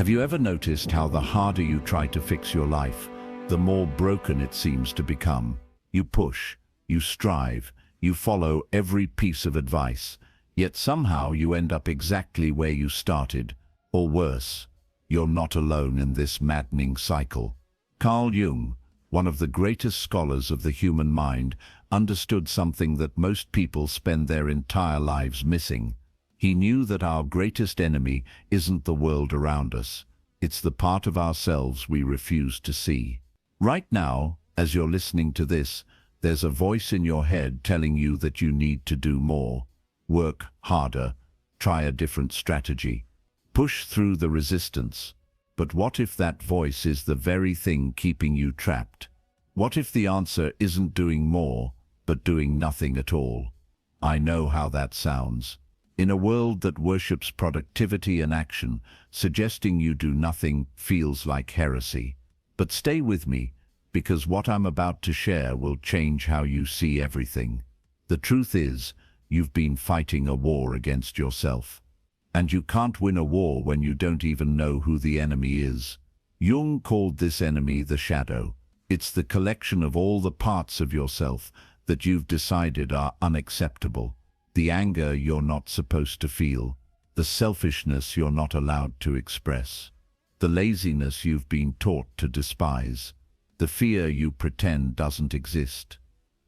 Have you ever noticed how the harder you try to fix your life, the more broken it seems to become? You push, you strive, you follow every piece of advice, yet somehow you end up exactly where you started, or worse. You're not alone in this maddening cycle. Carl Jung, one of the greatest scholars of the human mind, understood something that most people spend their entire lives missing. He knew that our greatest enemy isn't the world around us. It's the part of ourselves we refuse to see. Right now, as you're listening to this, there's a voice in your head telling you that you need to do more, work harder, try a different strategy, push through the resistance. But what if that voice is the very thing keeping you trapped? What if the answer isn't doing more, but doing nothing at all? I know how that sounds. In a world that worships productivity and action, suggesting you do nothing feels like heresy. But stay with me, because what I'm about to share will change how you see everything. The truth is, you've been fighting a war against yourself. And you can't win a war when you don't even know who the enemy is. Jung called this enemy the shadow. It's the collection of all the parts of yourself that you've decided are unacceptable. The anger you're not supposed to feel, the selfishness you're not allowed to express, the laziness you've been taught to despise, the fear you pretend doesn't exist.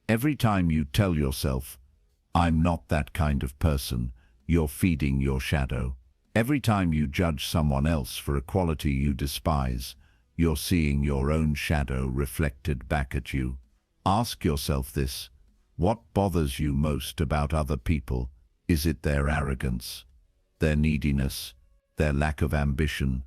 Every time you tell yourself, "I'm not that kind of person," you're feeding your shadow. Every time you judge someone else for a quality you despise, you're seeing your own shadow reflected back at you. Ask yourself this. What bothers you most about other people? Is it their arrogance, their neediness, their lack of ambition,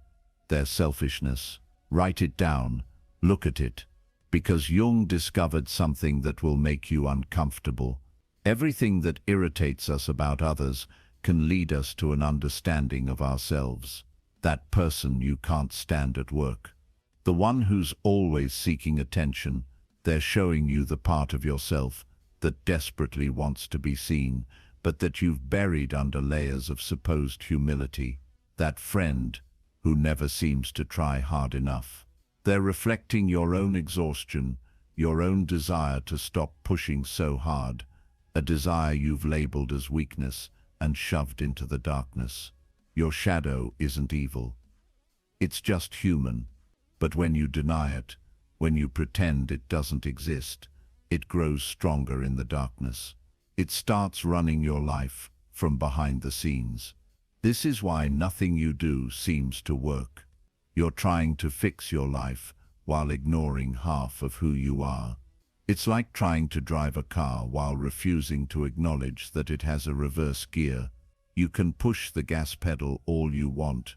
their selfishness? Write it down, look at it, because Jung discovered something that will make you uncomfortable. Everything that irritates us about others can lead us to an understanding of ourselves. That person you can't stand at work, the one who's always seeking attention, they're showing you the part of yourself that desperately wants to be seen, but that you've buried under layers of supposed humility. That friend who never seems to try hard enough. They're reflecting your own exhaustion, your own desire to stop pushing so hard, a desire you've labeled as weakness and shoved into the darkness. Your shadow isn't evil. It's just human. But when you deny it, when you pretend it doesn't exist, it grows stronger in the darkness. It starts running your life from behind the scenes. This is why nothing you do seems to work. You're trying to fix your life while ignoring half of who you are. It's like trying to drive a car while refusing to acknowledge that it has a reverse gear. You can push the gas pedal all you want,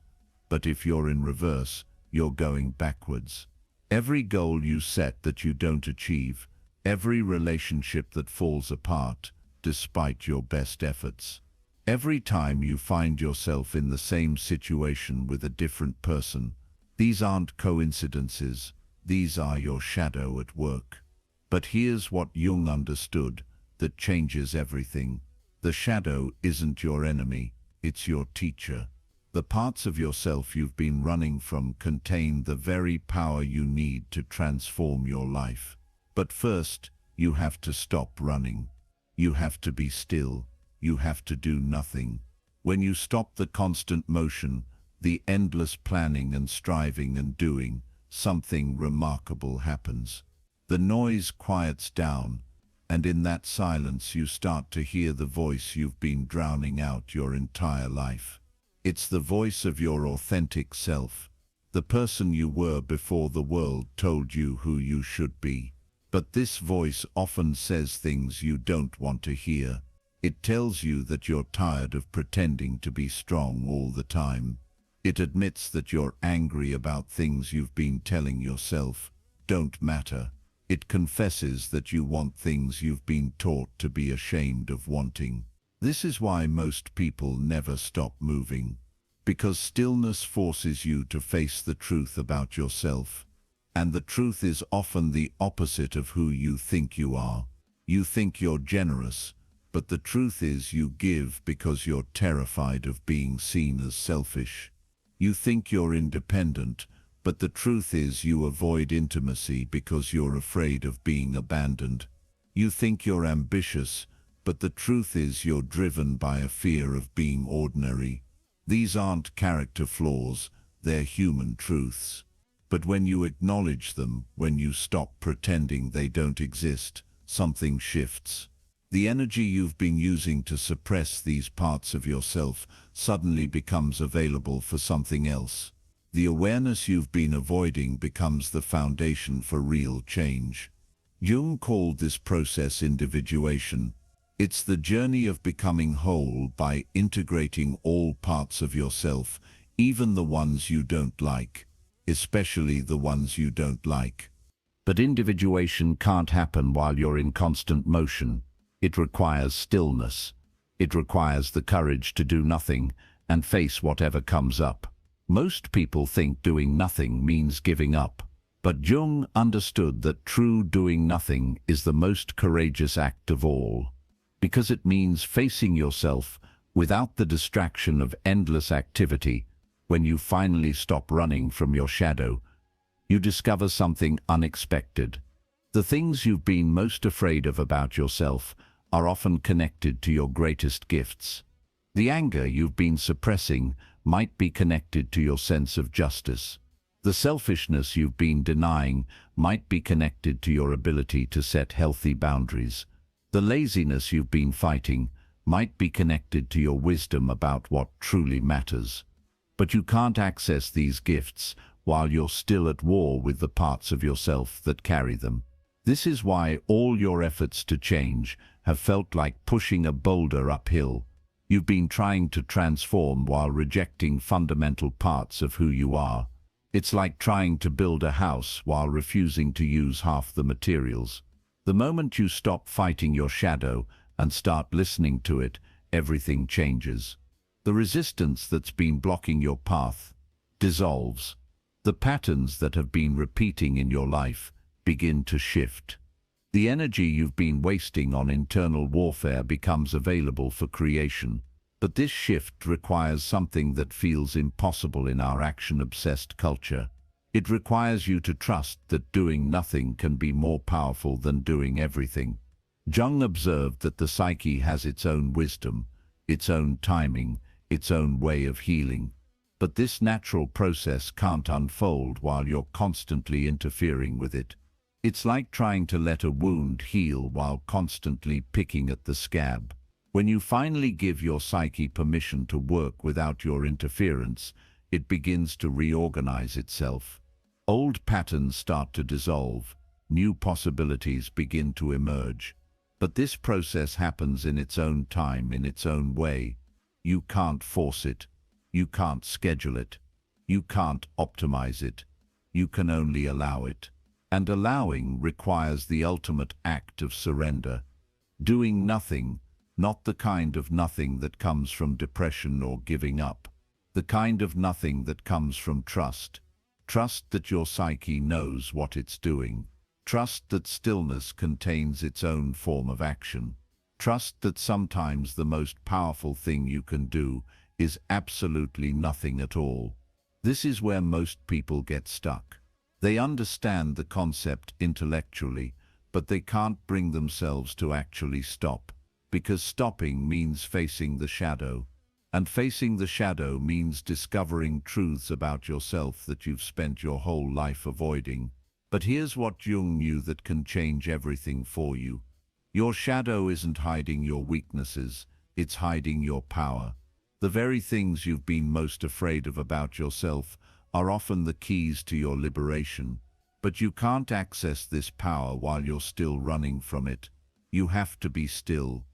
but if you're in reverse, you're going backwards. Every goal you set that you don't achieve, every relationship that falls apart, despite your best efforts. Every time you find yourself in the same situation with a different person, these aren't coincidences, these are your shadow at work. But here's what Jung understood that changes everything. The shadow isn't your enemy, it's your teacher. The parts of yourself you've been running from contain the very power you need to transform your life. But first, you have to stop running. You have to be still. You have to do nothing. When you stop the constant motion, the endless planning and striving and doing, something remarkable happens. The noise quiets down, and in that silence you start to hear the voice you've been drowning out your entire life. It's the voice of your authentic self, the person you were before the world told you who you should be. But this voice often says things you don't want to hear. It tells you that you're tired of pretending to be strong all the time. It admits that you're angry about things you've been telling yourself don't matter. It confesses that you want things you've been taught to be ashamed of wanting. This is why most people never stop moving. Because stillness forces you to face the truth about yourself. And the truth is often the opposite of who you think you are. You think you're generous, but the truth is you give because you're terrified of being seen as selfish. You think you're independent, but the truth is you avoid intimacy because you're afraid of being abandoned. You think you're ambitious, but the truth is you're driven by a fear of being ordinary. These aren't character flaws, they're human truths. But when you acknowledge them, when you stop pretending they don't exist, something shifts. The energy you've been using to suppress these parts of yourself suddenly becomes available for something else. The awareness you've been avoiding becomes the foundation for real change. Jung called this process individuation. It's the journey of becoming whole by integrating all parts of yourself, even the ones you don't like, especially the ones you don't like. But individuation can't happen while you're in constant motion. It requires stillness. It requires the courage to do nothing and face whatever comes up. Most people think doing nothing means giving up. But Jung understood that true doing nothing is the most courageous act of all, because it means facing yourself without the distraction of endless activity. When you finally stop running from your shadow, you discover something unexpected. The things you've been most afraid of about yourself are often connected to your greatest gifts. The anger you've been suppressing might be connected to your sense of justice. The selfishness you've been denying might be connected to your ability to set healthy boundaries. The laziness you've been fighting might be connected to your wisdom about what truly matters. But you can't access these gifts while you're still at war with the parts of yourself that carry them. This is why all your efforts to change have felt like pushing a boulder uphill. You've been trying to transform while rejecting fundamental parts of who you are. It's like trying to build a house while refusing to use half the materials. The moment you stop fighting your shadow and start listening to it, everything changes. The resistance that's been blocking your path dissolves. The patterns that have been repeating in your life begin to shift. The energy you've been wasting on internal warfare becomes available for creation. But this shift requires something that feels impossible in our action-obsessed culture. It requires you to trust that doing nothing can be more powerful than doing everything. Jung observed that the psyche has its own wisdom, its own timing, its own way of healing. But this natural process can't unfold while you're constantly interfering with it. It's like trying to let a wound heal while constantly picking at the scab. When you finally give your psyche permission to work without your interference, it begins to reorganize itself. Old patterns start to dissolve, new possibilities begin to emerge. But this process happens in its own time, in its own way. You can't force it. You can't schedule it. You can't optimize it. You can only allow it. And allowing requires the ultimate act of surrender. Doing nothing, not the kind of nothing that comes from depression or giving up. The kind of nothing that comes from trust. Trust that your psyche knows what it's doing. Trust that stillness contains its own form of action. Trust that sometimes the most powerful thing you can do is absolutely nothing at all. This is where most people get stuck. They understand the concept intellectually, but they can't bring themselves to actually stop. Because stopping means facing the shadow. And facing the shadow means discovering truths about yourself that you've spent your whole life avoiding. But here's what Jung knew that can change everything for you. Your shadow isn't hiding your weaknesses, it's hiding your power. The very things you've been most afraid of about yourself are often the keys to your liberation. But you can't access this power while you're still running from it. You have to be still.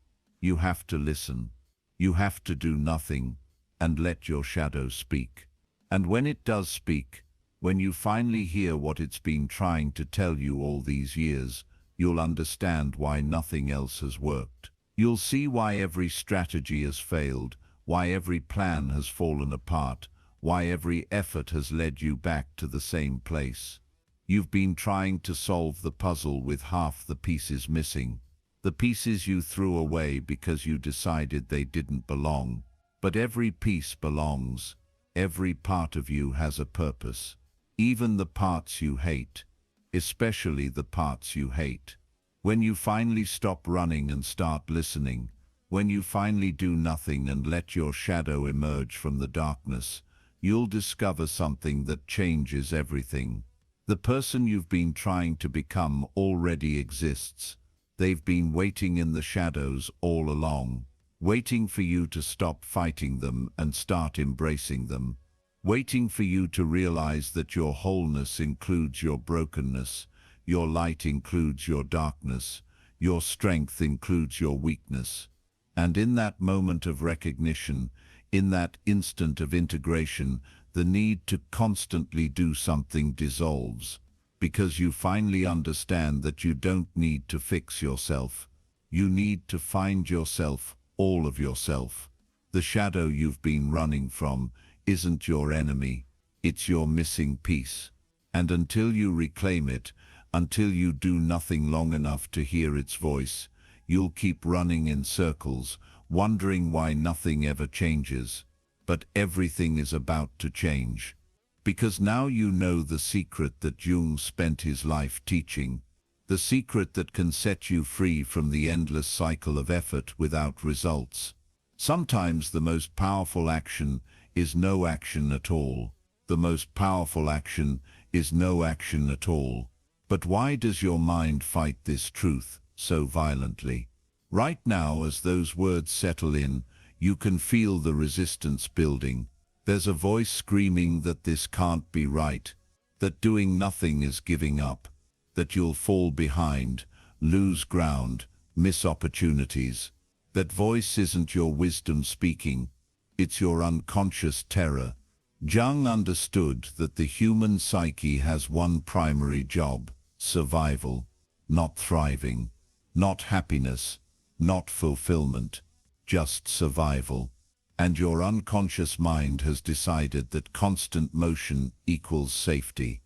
You have to listen. You have to do nothing and let your shadow speak. And when it does speak, when you finally hear what it's been trying to tell you all these years, you'll understand why nothing else has worked. You'll see why every strategy has failed, why every plan has fallen apart, why every effort has led you back to the same place. You've been trying to solve the puzzle with half the pieces missing. The pieces you threw away because you decided they didn't belong. But every piece belongs. every part of you has a purpose. Even the parts you hate, especially the parts you hate. When you finally stop running and start listening, when you finally do nothing and let your shadow emerge from the darkness, you'll discover something that changes everything. The person you've been trying to become already exists. They've been waiting in the shadows all along, waiting for you to stop fighting them and start embracing them, waiting for you to realize that your wholeness includes your brokenness, your light includes your darkness, your strength includes your weakness. And in that moment of recognition, in that instant of integration, the need to constantly do something dissolves, because you finally understand that you don't need to fix yourself. You need to find yourself, all of yourself. The shadow you've been running from isn't your enemy, it's your missing piece. And until you reclaim it, until you do nothing long enough to hear its voice, you'll keep running in circles, wondering why nothing ever changes. But everything is about to change. Because now you know the secret that Jung spent his life teaching, the secret that can set you free from the endless cycle of effort without results. Sometimes the most powerful action is no action at all. The most powerful action is no action at all. But why does your mind fight this truth so violently? Right now, as those words settle in, you can feel the resistance building. There's a voice screaming that this can't be right, that doing nothing is giving up, that you'll fall behind, lose ground, miss opportunities. That voice isn't your wisdom speaking, it's your unconscious terror. Jung understood that the human psyche has one primary job: survival, not thriving, not happiness, not fulfillment, just survival. And your unconscious mind has decided that constant motion equals safety.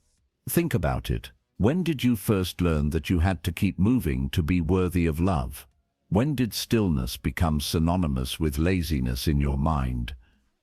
Think about it. When did you first learn that you had to keep moving to be worthy of love? When did stillness become synonymous with laziness in your mind?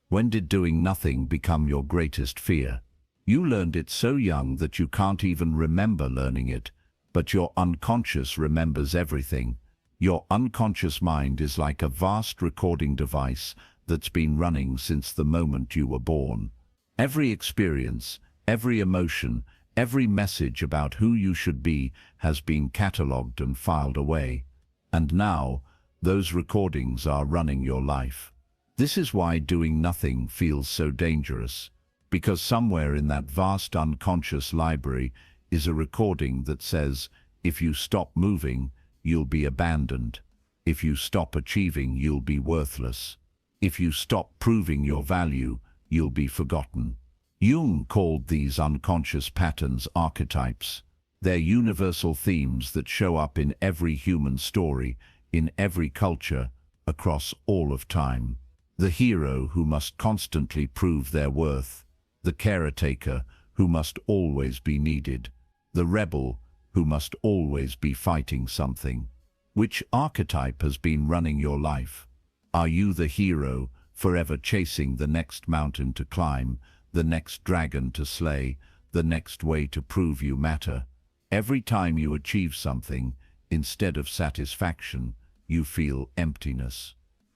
When did doing nothing become your greatest fear? You learned it so young that you can't even remember learning it, but your unconscious remembers everything. Your unconscious mind is like a vast recording device that's been running since the moment you were born. Every experience, every emotion, every message about who you should be has been catalogued and filed away. And now, those recordings are running your life. This is why doing nothing feels so dangerous, because somewhere in that vast unconscious library is a recording that says, if you stop moving, you'll be abandoned. If you stop achieving, you'll be worthless. If you stop proving your value, you'll be forgotten. Jung called these unconscious patterns archetypes. They're universal themes that show up in every human story, in every culture, across all of time. The hero who must constantly prove their worth, the caretaker who must always be needed, the rebel who must always be fighting something. Which archetype has been running your life? Are you the hero, forever chasing the next mountain to climb, the next dragon to slay, the next way to prove you matter? Every time you achieve something, instead of satisfaction, you feel emptiness.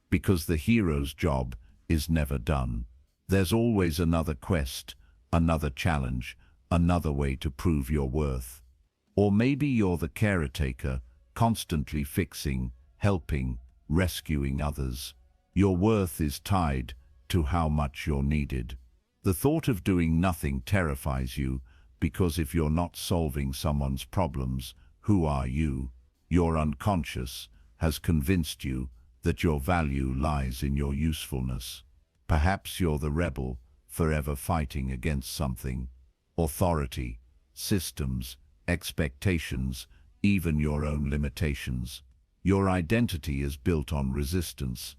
Because the hero's job is never done. There's always another quest, another challenge, another way to prove your worth. Or maybe you're the caretaker, constantly fixing, helping, rescuing others. Your worth is tied to how much you're needed. The thought of doing nothing terrifies you, because if you're not solving someone's problems, who are you? Your unconscious has convinced you that your value lies in your usefulness. Perhaps you're the rebel, forever fighting against something. Authority, systems, expectations, even your own limitations. Your identity is built on resistance.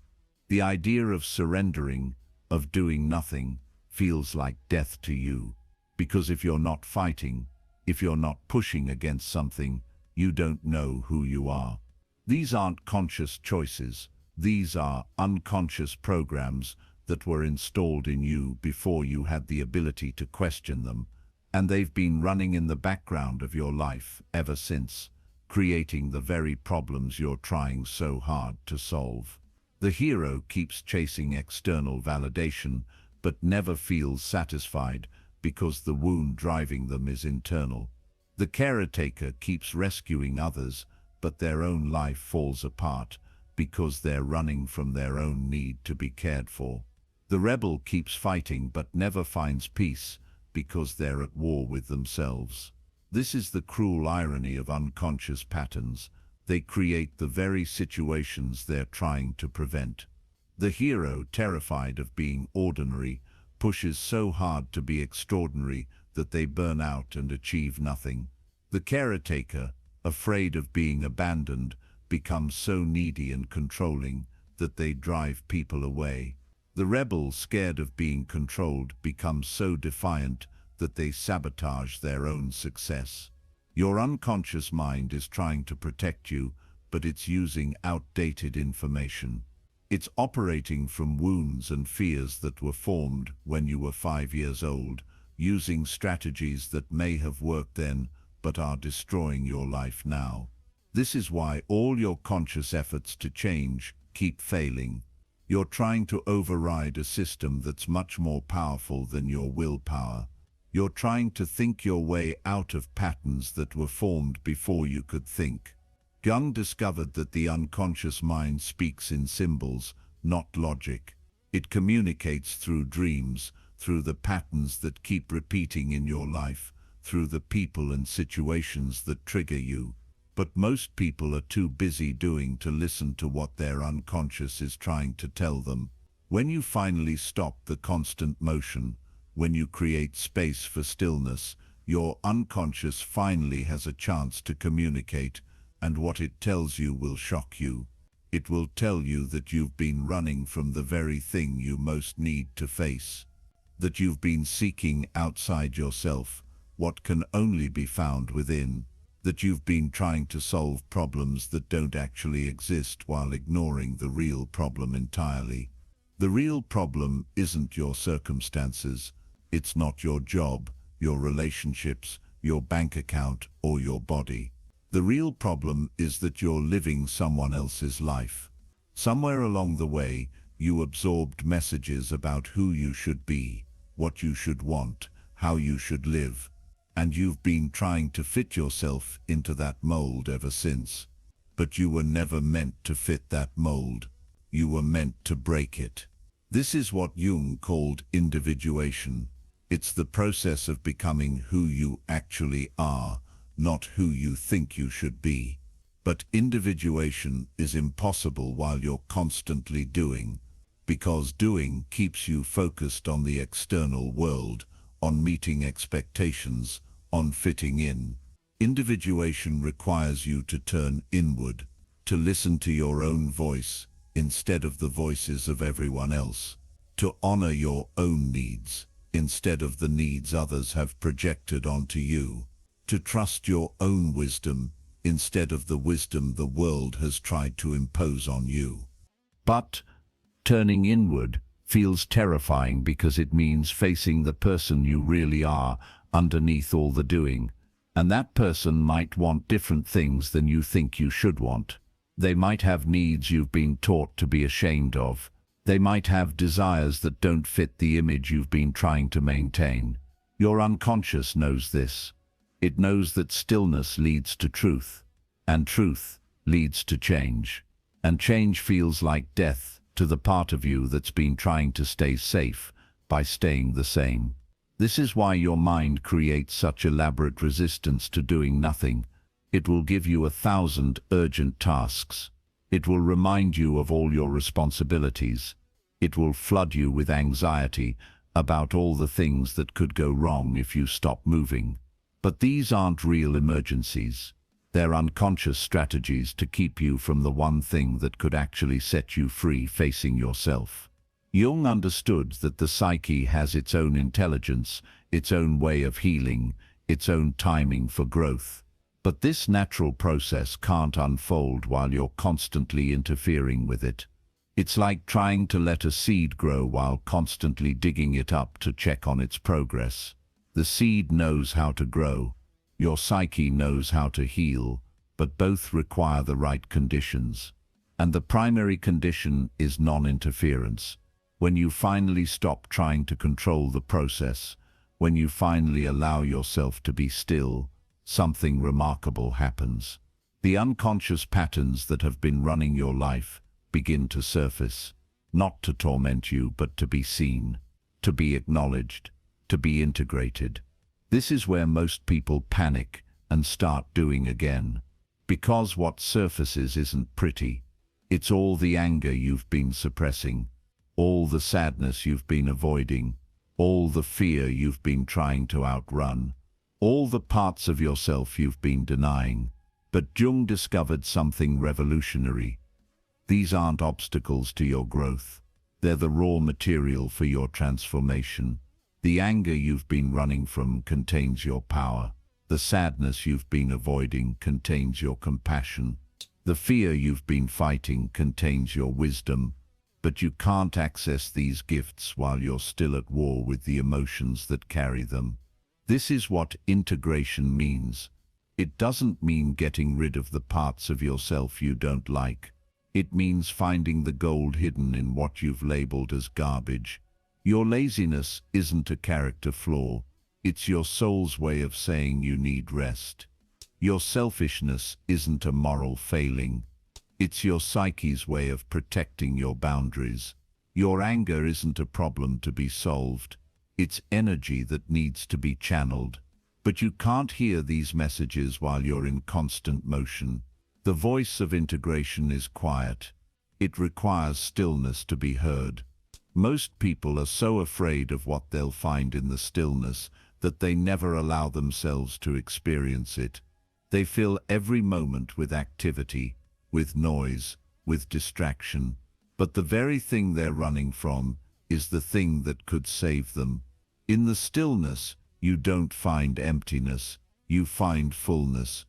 The idea of surrendering, of doing nothing, feels like death to you. Because if you're not fighting, if you're not pushing against something, you don't know who you are. These aren't conscious choices. These are unconscious programs that were installed in you before you had the ability to question them, and they've been running in the background of your life ever since, creating the very problems you're trying so hard to solve. The hero keeps chasing external validation, but never feels satisfied because the wound driving them is internal. The caretaker keeps rescuing others, but their own life falls apart because they're running from their own need to be cared for. The rebel keeps fighting but never finds peace because they're at war with themselves. This is the cruel irony of unconscious patterns. They create the very situations they're trying to prevent. The hero, terrified of being ordinary, pushes so hard to be extraordinary that they burn out and achieve nothing. The caretaker, afraid of being abandoned, becomes so needy and controlling that they drive people away. The rebel, scared of being controlled, becomes so defiant that they sabotage their own success. Your unconscious mind is trying to protect you, but it's using outdated information. It's operating from wounds and fears that were formed when you were 5 years old, using strategies that may have worked then but are destroying your life now. This is why all your conscious efforts to change keep failing. You're trying to override a system that's much more powerful than your willpower. You're trying to think your way out of patterns that were formed before you could think. Jung discovered that the unconscious mind speaks in symbols, not logic. It communicates through dreams, through the patterns that keep repeating in your life, through the people and situations that trigger you. But most people are too busy doing to listen to what their unconscious is trying to tell them. When you finally stop the constant motion, when you create space for stillness, your unconscious finally has a chance to communicate, and what it tells you will shock you. It will tell you that you've been running from the very thing you most need to face, that you've been seeking outside yourself what can only be found within, that you've been trying to solve problems that don't actually exist while ignoring the real problem entirely. The real problem isn't your circumstances. It's not your job, your relationships, your bank account, or your body. The real problem is that you're living someone else's life. Somewhere along the way, you absorbed messages about who you should be, what you should want, how you should live, and you've been trying to fit yourself into that mold ever since. But you were never meant to fit that mold. You were meant to break it. This is what Jung called individuation. It's the process of becoming who you actually are, not who you think you should be. But individuation is impossible while you're constantly doing, because doing keeps you focused on the external world, on meeting expectations, on fitting in. Individuation requires you to turn inward, to listen to your own voice instead of the voices of everyone else, to honor your own needs instead of the needs others have projected onto you, to trust your own wisdom instead of the wisdom the world has tried to impose on you. But turning inward feels terrifying because it means facing the person you really are underneath all the doing, and that person might want different things than you think you should want. They might have needs you've been taught to be ashamed of. They might have desires that don't fit the image you've been trying to maintain. Your unconscious knows this. It knows that stillness leads to truth, and truth leads to change. And change feels like death to the part of you that's been trying to stay safe by staying the same. This is why your mind creates such elaborate resistance to doing nothing. It will give you 1,000 urgent tasks. It will remind you of all your responsibilities. It will flood you with anxiety about all the things that could go wrong if you stop moving. But these aren't real emergencies. They're unconscious strategies to keep you from the one thing that could actually set you free, facing yourself. Jung understood that the psyche has its own intelligence, its own way of healing, its own timing for growth. But this natural process can't unfold while you're constantly interfering with it. It's like trying to let a seed grow while constantly digging it up to check on its progress. The seed knows how to grow. Your psyche knows how to heal, but both require the right conditions. And the primary condition is non-interference. When you finally stop trying to control the process, when you finally allow yourself to be still, something remarkable happens. The unconscious patterns that have been running your life begin to surface, not to torment you, but to be seen, to be acknowledged, to be integrated. This is where most people panic and start doing again. Because what surfaces isn't pretty. It's all the anger you've been suppressing, all the sadness you've been avoiding, all the fear you've been trying to outrun, all the parts of yourself you've been denying. But Jung discovered something revolutionary. These aren't obstacles to your growth. They're the raw material for your transformation. The anger you've been running from contains your power. The sadness you've been avoiding contains your compassion. The fear you've been fighting contains your wisdom. But you can't access these gifts while you're still at war with the emotions that carry them. This is what integration means. It doesn't mean getting rid of the parts of yourself you don't like. It means finding the gold hidden in what you've labeled as garbage. Your laziness isn't a character flaw. It's your soul's way of saying you need rest. Your selfishness isn't a moral failing. It's your psyche's way of protecting your boundaries. Your anger isn't a problem to be solved. It's energy that needs to be channeled. But you can't hear these messages while you're in constant motion. The voice of integration is quiet. It requires stillness to be heard. Most people are so afraid of what they'll find in the stillness that they never allow themselves to experience it. They fill every moment with activity, with noise, with distraction. But the very thing they're running from is the thing that could save them. In the stillness, you don't find emptiness, you find fullness.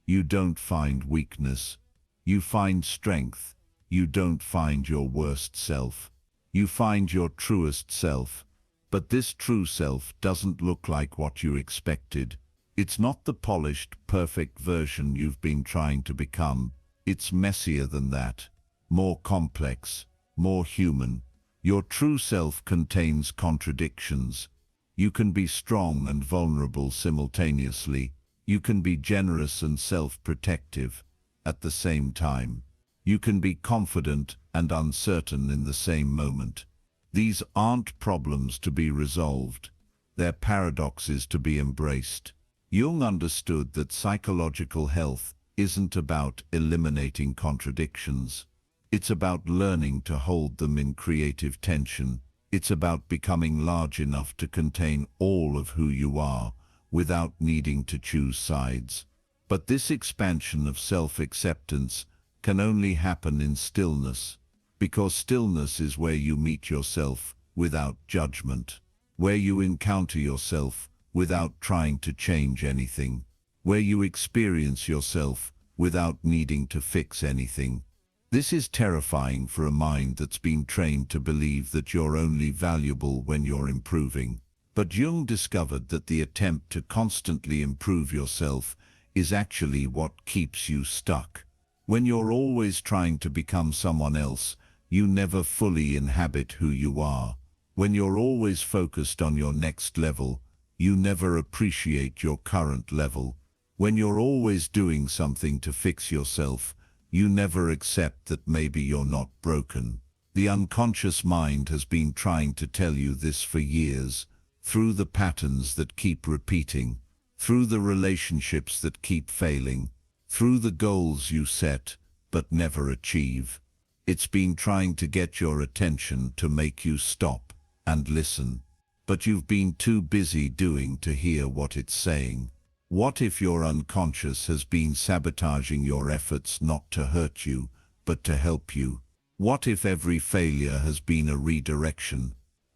You don't find weakness. You find strength. You don't find your worst self. You find your truest self. But this true self doesn't look like what you expected. It's not the polished, perfect version you've been trying to become. It's messier than that. More complex. More human. Your true self contains contradictions. You can be strong and vulnerable simultaneously. You can be generous and self-protective at the same time. You can be confident and uncertain in the same moment. These aren't problems to be resolved. They're paradoxes to be embraced. Jung understood that psychological health isn't about eliminating contradictions. It's about learning to hold them in creative tension. It's about becoming large enough to contain all of who you are, without needing to choose sides. But this expansion of self-acceptance can only happen in stillness, because stillness is where you meet yourself without judgment, where you encounter yourself without trying to change anything, where you experience yourself without needing to fix anything. This is terrifying for a mind that's been trained to believe that you're only valuable when you're improving. But Jung discovered that the attempt to constantly improve yourself is actually what keeps you stuck. When you're always trying to become someone else, you never fully inhabit who you are. When you're always focused on your next level, you never appreciate your current level. When you're always doing something to fix yourself, you never accept that maybe you're not broken. The unconscious mind has been trying to tell you this for years, through the patterns that keep repeating, through the relationships that keep failing, through the goals you set but never achieve. It's been trying to get your attention to make you stop and listen. But you've been too busy doing to hear what it's saying. What if your unconscious has been sabotaging your efforts not to hurt you, but to help you? What if every failure has been a redirection?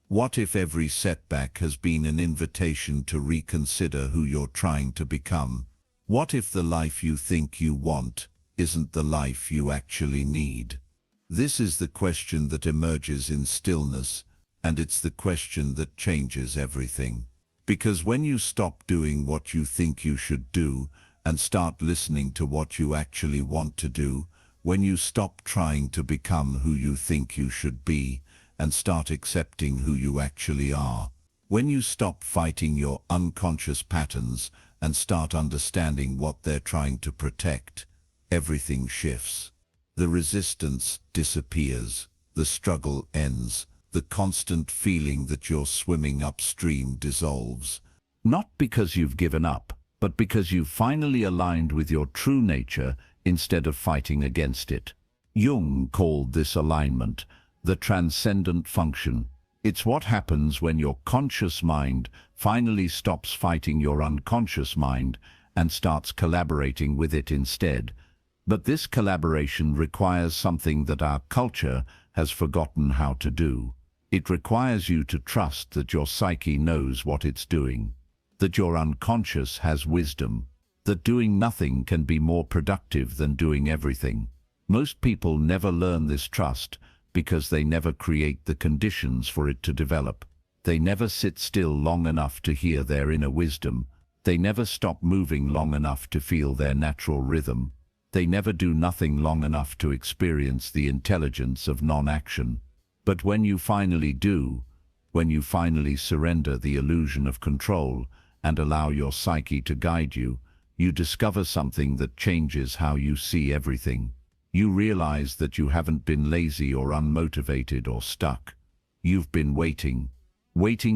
What if every setback has been an invitation to reconsider who you're trying to become? What if the life you think you want isn't the life you actually need? This is the question that emerges in stillness, and it's the question that changes everything. Because when you stop doing what you think you should do and start listening to what you actually want to do, when you stop trying to become who you think you should be and start accepting who you actually are, when you stop fighting your unconscious patterns and start understanding what they're trying to protect, everything shifts. The resistance disappears, the struggle ends, the constant feeling that you're swimming upstream dissolves. Not because you've given up, but because you've finally aligned with your true nature instead of fighting against it. Jung called this alignment the transcendent function. It's what happens when your conscious mind finally stops fighting your unconscious mind and starts collaborating with it instead. But this collaboration requires something that our culture has forgotten how to do. It requires you to trust that your psyche knows what it's doing, that your unconscious has wisdom, that doing nothing can be more productive than doing everything. Most people never learn this trust because they never create the conditions for it to develop. They never sit still long enough to hear their inner wisdom. They never stop moving long enough to feel their natural rhythm. They never do nothing long enough to experience the intelligence of non-action. But when you finally do, when you finally surrender the illusion of control and allow your psyche to guide you, you discover something that changes how you see everything. You realize that you haven't been lazy or unmotivated or stuck. You've been waiting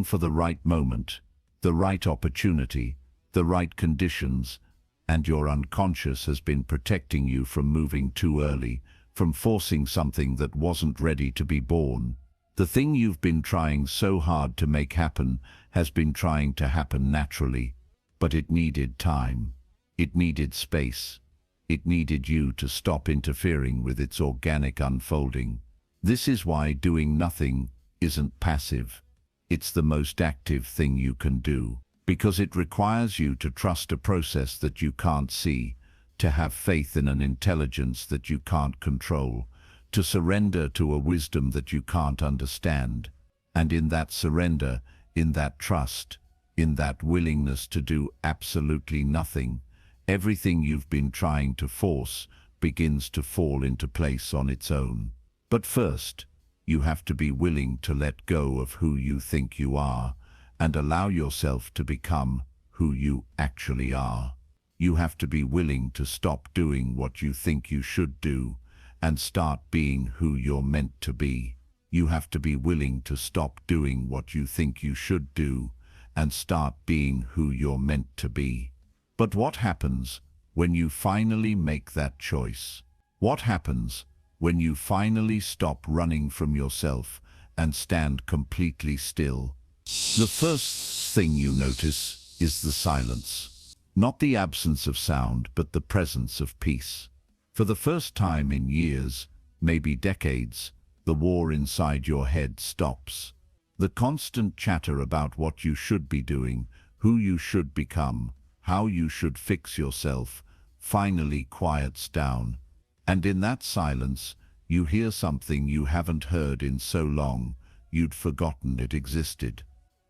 for the right moment, the right opportunity, the right conditions, and your unconscious has been protecting you from moving too early, from forcing something that wasn't ready to be born. The thing you've been trying so hard to make happen has been trying to happen naturally, but it needed time. It needed space. It needed you to stop interfering with its organic unfolding. This is why doing nothing isn't passive. It's the most active thing you can do, because it requires you to trust a process that you can't see, to have faith in an intelligence that you can't control, to surrender to a wisdom that you can't understand. And in that surrender, in that trust, in that willingness to do absolutely nothing, everything you've been trying to force begins to fall into place on its own. But first, you have to be willing to let go of who you think you are and allow yourself to become who you actually are. You have to be willing to stop doing what you think you should do and start being who you're meant to be. You have to be willing to stop doing what you think you should do and start being who you're meant to be. But what happens when you finally make that choice? What happens when you finally stop running from yourself and stand completely still? The first thing you notice is the silence. Not the absence of sound, but the presence of peace. For the first time in years, maybe decades, the war inside your head stops. The constant chatter about what you should be doing, who you should become, how you should fix yourself, finally quiets down. And in that silence, you hear something you haven't heard in so long, you'd forgotten it existed.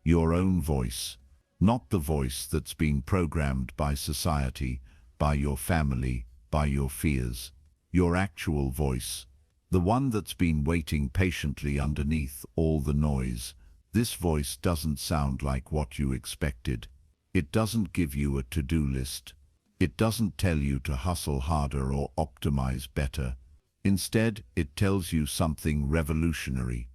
Your own voice. Not the voice that's been programmed by society, by your family, by your fears. Your actual voice. The one that's been waiting patiently underneath all the noise. This voice doesn't sound like what you expected. It doesn't give you a to-do list. It doesn't tell you to hustle harder or optimize better. Instead, it tells you something revolutionary.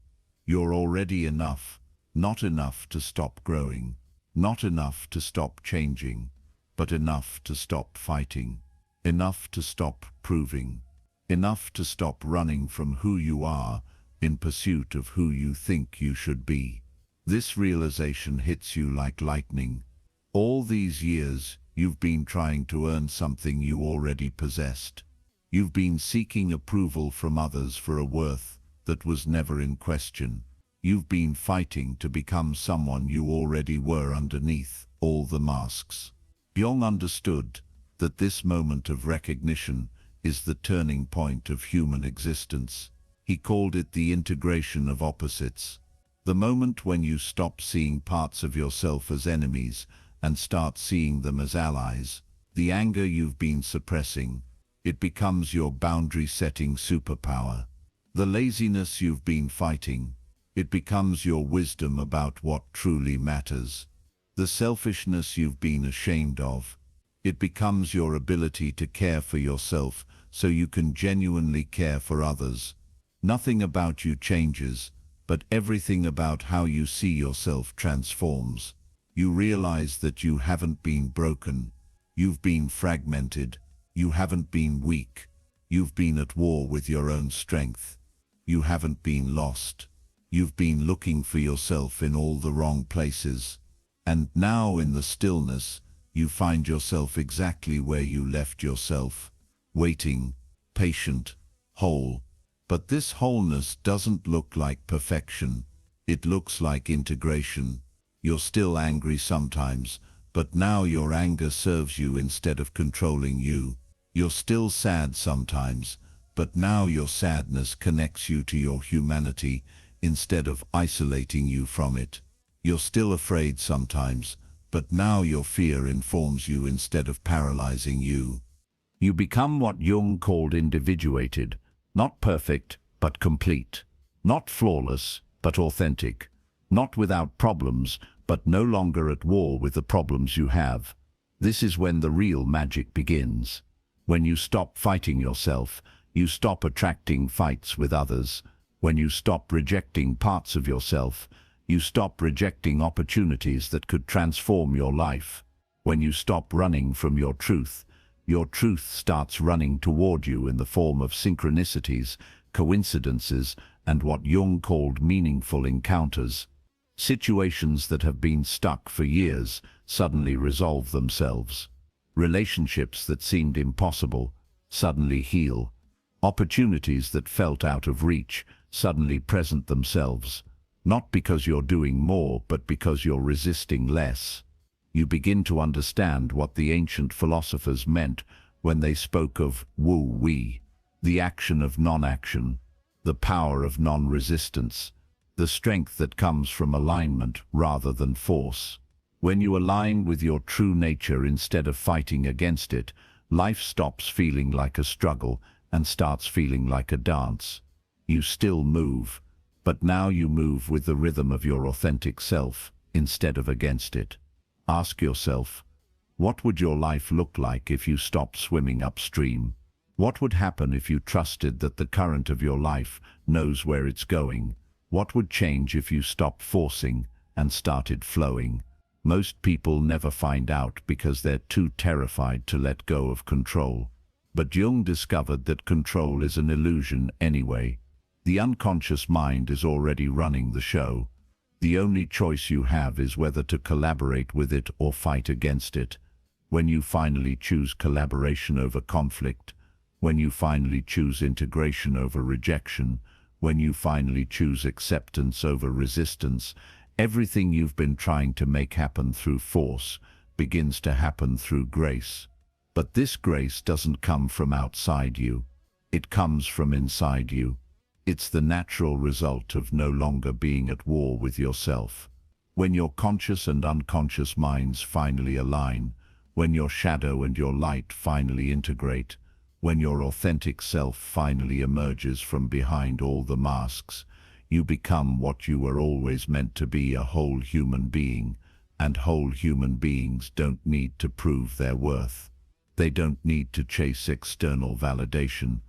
You're already enough, not enough to stop growing, not enough to stop changing, but enough to stop fighting, enough to stop proving, enough to stop running from who you are in pursuit of who you think you should be. This realization hits you like lightning. All these years, you've been trying to earn something you already possessed. You've been seeking approval from others for a worth that was never in question. You've been fighting to become someone you already were underneath all the masks. Jung understood that this moment of recognition is the turning point of human existence. He called it the integration of opposites. The moment when you stop seeing parts of yourself as enemies and start seeing them as allies, the anger you've been suppressing, it becomes your boundary-setting superpower. The laziness you've been fighting, it becomes your wisdom about what truly matters. The selfishness you've been ashamed of, it becomes your ability to care for yourself so you can genuinely care for others. Nothing about you changes, but everything about how you see yourself transforms. You realize that you haven't been broken. You've been fragmented. You haven't been weak. You've been at war with your own strength. You haven't been lost. You've been looking for yourself in all the wrong places. And now in the stillness, you find yourself exactly where you left yourself, waiting, patient, whole. But this wholeness doesn't look like perfection. It looks like integration. You're still angry sometimes, but now your anger serves you instead of controlling you. You're still sad sometimes, but now your sadness connects you to your humanity instead of isolating you from it. You're still afraid sometimes, but now your fear informs you instead of paralyzing you. You become what Jung called individuated, not perfect, but complete, not flawless, but authentic, not without problems, but no longer at war with the problems you have. This is when the real magic begins. When you stop fighting yourself, you stop attracting fights with others. When you stop rejecting parts of yourself, you stop rejecting opportunities that could transform your life. When you stop running from your truth starts running toward you in the form of synchronicities, coincidences, and what Jung called meaningful encounters. Situations that have been stuck for years suddenly resolve themselves. Relationships that seemed impossible suddenly heal. Opportunities that felt out of reach suddenly present themselves. Not because you're doing more, but because you're resisting less. You begin to understand what the ancient philosophers meant when they spoke of wu-wei, the action of non-action, the power of non-resistance, the strength that comes from alignment rather than force. When you align with your true nature instead of fighting against it, life stops feeling like a struggle and starts feeling like a dance. You still move, but now you move with the rhythm of your authentic self instead of against it. Ask yourself, what would your life look like if you stopped swimming upstream? What would happen if you trusted that the current of your life knows where it's going? What would change if you stopped forcing and started flowing? Most people never find out because they're too terrified to let go of control. But Jung discovered that control is an illusion anyway. The unconscious mind is already running the show. The only choice you have is whether to collaborate with it or fight against it. When you finally choose collaboration over conflict, when you finally choose integration over rejection, when you finally choose acceptance over resistance, everything you've been trying to make happen through force begins to happen through grace. But this grace doesn't come from outside you. It comes from inside you. It's the natural result of no longer being at war with yourself. When your conscious and unconscious minds finally align, when your shadow and your light finally integrate, when your authentic self finally emerges from behind all the masks, you become what you were always meant to be, a whole human being. And whole human beings don't need to prove their worth. They don't need to chase external validation.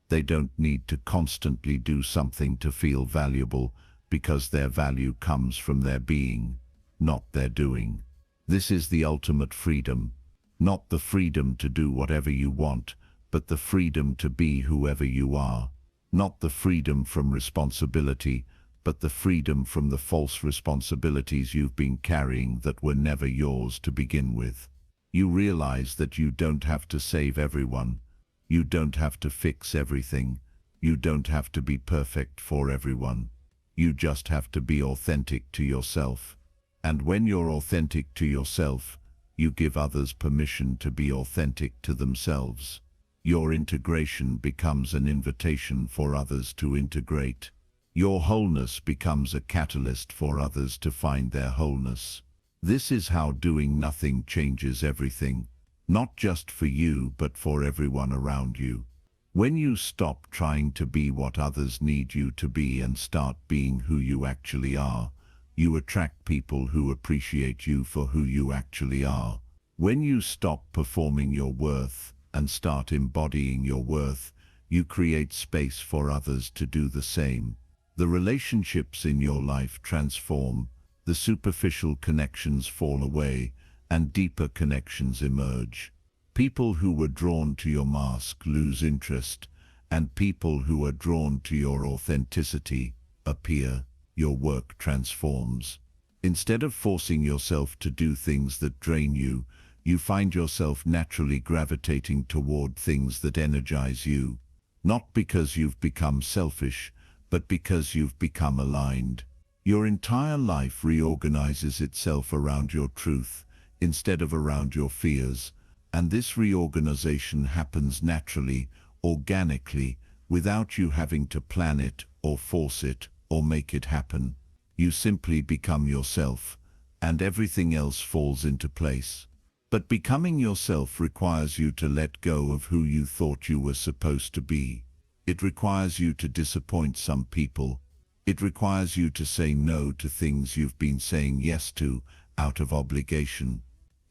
They don't need to constantly do something to feel valuable, because their value comes from their being, not their doing. This is the ultimate freedom. Not the freedom to do whatever you want, but the freedom to be whoever you are. Not the freedom from responsibility, but the freedom from the false responsibilities you've been carrying that were never yours to begin with. You realize that you don't have to save everyone. You don't have to fix everything. You don't have to be perfect for everyone. You just have to be authentic to yourself. And when you're authentic to yourself, you give others permission to be authentic to themselves. Your integration becomes an invitation for others to integrate. Your wholeness becomes a catalyst for others to find their wholeness. This is how doing nothing changes everything, not just for you but for everyone around you. When you stop trying to be what others need you to be and start being who you actually are, you attract people who appreciate you for who you actually are. When you stop performing your worth and start embodying your worth, you create space for others to do the same. The relationships in your life transform, the superficial connections fall away, and deeper connections emerge. People who were drawn to your mask lose interest, and people who are drawn to your authenticity appear. Your work transforms. Instead of forcing yourself to do things that drain you, you find yourself naturally gravitating toward things that energize you. Not because you've become selfish, but because you've become aligned. Your entire life reorganizes itself around your truth, instead of around your fears. And this reorganization happens naturally, organically, without you having to plan it, or force it, or make it happen. You simply become yourself, and everything else falls into place. But becoming yourself requires you to let go of who you thought you were supposed to be. It requires you to disappoint some people. It requires you to say no to things you've been saying yes to out of obligation.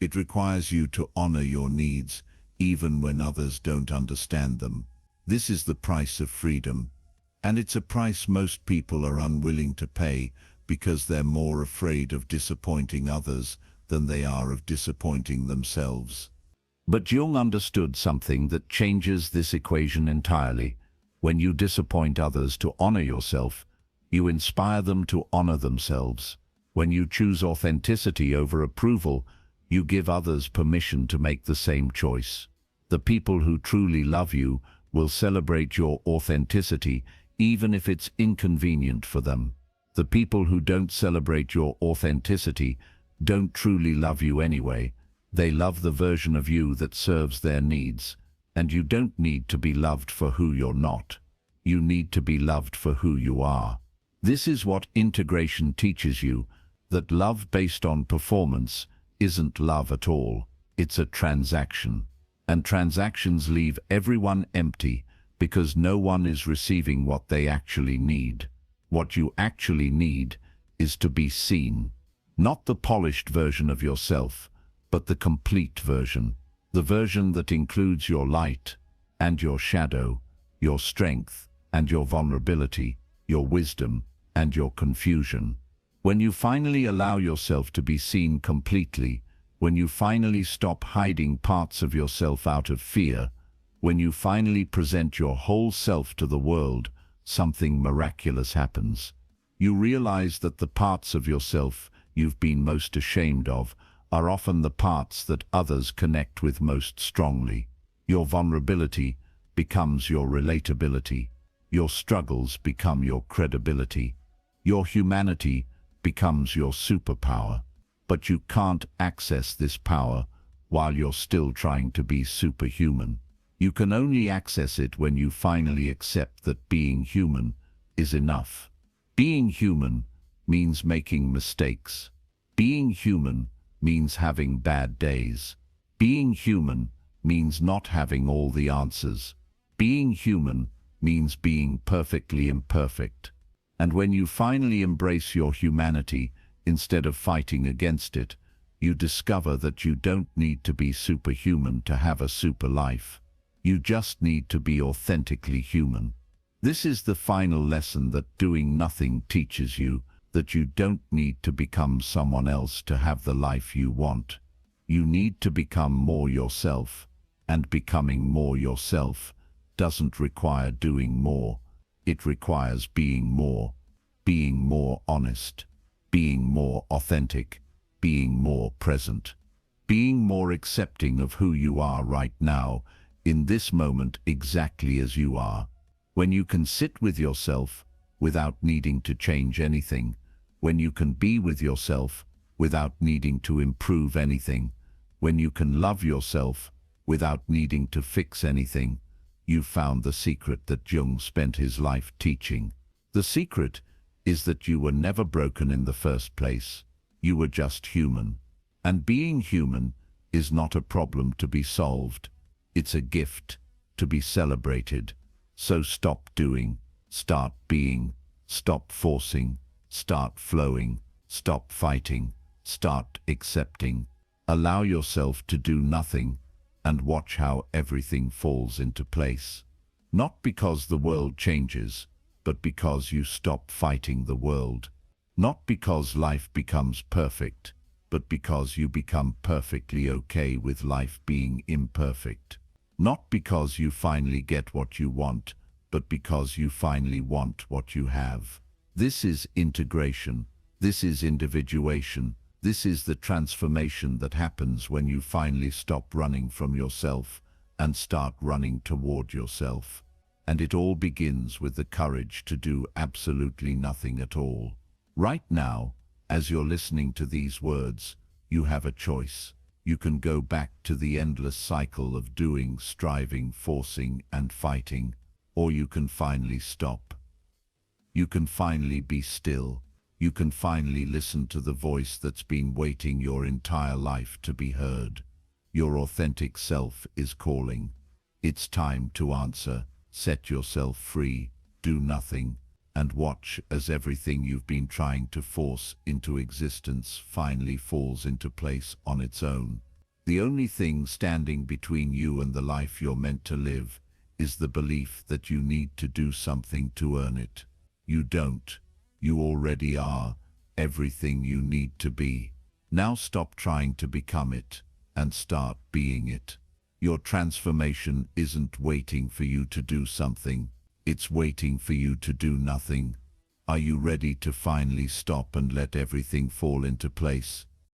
It requires you to honor your needs, even when others don't understand them. This is the price of freedom. And it's a price most people are unwilling to pay because they're more afraid of disappointing others than they are of disappointing themselves. But Jung understood something that changes this equation entirely. When you disappoint others to honor yourself, you inspire them to honor themselves. When you choose authenticity over approval, you give others permission to make the same choice. The people who truly love you will celebrate your authenticity, even if it's inconvenient for them. The people who don't celebrate your authenticity don't truly love you anyway. They love the version of you that serves their needs. And you don't need to be loved for who you're not. You need to be loved for who you are. This is what integration teaches you, that love based on performance isn't love at all. It's a transaction. And transactions leave everyone empty because no one is receiving what they actually need. What you actually need is to be seen. Not the polished version of yourself, but the complete version. The version that includes your light and your shadow, your strength and your vulnerability, your wisdom and your confusion. When you finally allow yourself to be seen completely, when you finally stop hiding parts of yourself out of fear, when you finally present your whole self to the world, something miraculous happens. You realize that the parts of yourself you've been most ashamed of are often the parts that others connect with most strongly. Your vulnerability becomes your relatability. Your struggles become your credibility. Your humanity becomes your superpower. But you can't access this power while you're still trying to be superhuman. You can only access it when you finally accept that being human is enough. Being human means making mistakes. Being human means having bad days. Being human means not having all the answers. Being human means being perfectly imperfect. And when you finally embrace your humanity, instead of fighting against it, you discover that you don't need to be superhuman to have a super life. You just need to be authentically human. This is the final lesson that doing nothing teaches you, that you don't need to become someone else to have the life you want. You need to become more yourself, and becoming more yourself doesn't require doing more. It requires being more honest, being more authentic, being more present, being more accepting of who you are right now, in this moment exactly as you are. When you can sit with yourself without needing to change anything, when you can be with yourself without needing to improve anything, when you can love yourself without needing to fix anything. You found the secret that Jung spent his life teaching. The secret is that you were never broken in the first place. You were just human. And being human is not a problem to be solved. It's a gift to be celebrated. So stop doing, start being, stop forcing, start flowing, stop fighting, start accepting. Allow yourself to do nothing and watch how everything falls into place. Not because the world changes, but because you stop fighting the world. Not because life becomes perfect, but because you become perfectly okay with life being imperfect. Not because you finally get what you want, but because you finally want what you have. This is integration. This is individuation. This is the transformation that happens when you finally stop running from yourself and start running toward yourself. And it all begins with the courage to do absolutely nothing at all. Right now, as you're listening to these words, you have a choice. You can go back to the endless cycle of doing, striving, forcing, and fighting, or you can finally stop. You can finally be still. You can finally listen to the voice that's been waiting your entire life to be heard. Your authentic self is calling. It's time to answer. Set yourself free, do nothing, and watch as everything you've been trying to force into existence finally falls into place on its own. The only thing standing between you and the life you're meant to live is the belief that you need to do something to earn it. You don't. You already are everything you need to be. Now stop trying to become it and start being it. Your transformation isn't waiting for you to do something. It's waiting for you to do nothing. Are you ready to finally stop and let everything fall into place?